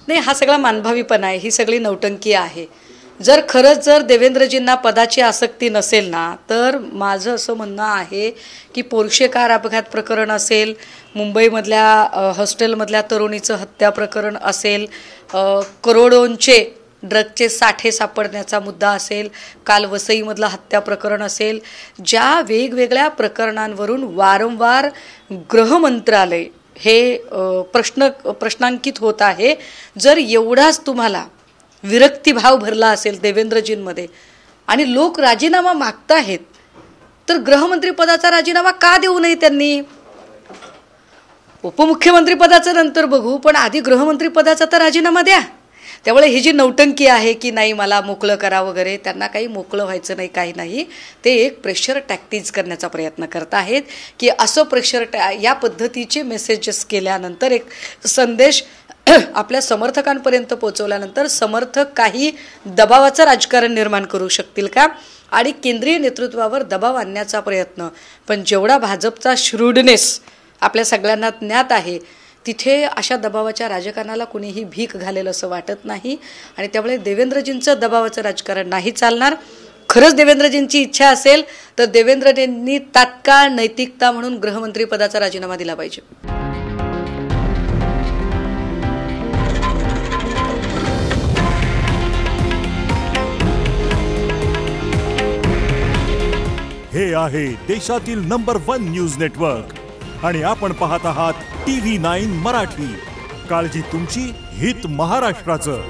नाही, हा सगळा मानभावीपणा आहे, ही सगळी नौटंकी आहे. जर देवेंद्रजींना पदाची आसक्ती नसेल ना, तर माझं असं म्हणणं आहे की पोर्शे कार अपघात प्रकरण असेल, मुंबईमधल्या हॉस्टेलमधल्या तरुणीचं हत्या प्रकरण असेल, करोडोंचे ड्रगचे साठे सापडण्याचा मुद्दा असेल, काल वसईमधलं हत्या प्रकरण असेल, ज्या वेगवेगळ्या प्रकरणांवरून वारंवार गृहमंत्रालय हे प्रश्नांकित होत आहे. जर एवढाच तुम्हाला विरक्तीभाव भरला असेल देवेंद्रजींमध्ये आणि लोक राजीनामा मागताहेत, तर गृहमंत्रीपदाचा राजीनामा का देऊ नये त्यांनी? उपमुख्यमंत्रीपदाचं नंतर बघू, पण आधी गृहमंत्रीपदाचा तर राजीनामा द्या. त्यामुळे ही जी नौटंकी आहे की नाही मला मोकळं करा वगैरे, त्यांना काही मोकळं व्हायचं नाही, काही नाही. ते एक प्रेशर टॅक्टिक्स करण्याचा प्रयत्न करत आहेत की असं या पद्धतीचे मेसेजेस केल्यानंतर एक संदेश आपल्या समर्थकांपर्यंत पोहोचवल्यानंतर समर्थक काही दबावाचं राजकारण निर्माण करू शकतील का आणि केंद्रीय नेतृत्वावर दबाव आणण्याचा प्रयत्न. पण जेवढा भाजपचा श्रूडनेस आपल्या सगळ्यांना ज्ञात आहे, तिथे अशा दबावाच्या राजकारणाला कुणीही भीक घालेल असं वाटत नाही. आणि त्यामुळे देवेंद्रजींचं दबावाचं राजकारण नाही चालणार. खरंच देवेंद्रजींची इच्छा असेल तर देवेंद्रजींनी तात्काळ नैतिकता म्हणून गृहमंत्रीपदाचा राजीनामा दिला पाहिजे. हे आहे देशातील नंबर 1 न्यूज नेटवर्क आणि आपण पाहत आहात TV9 मराठी. काळजी तुमची, हित महाराष्ट्राचं.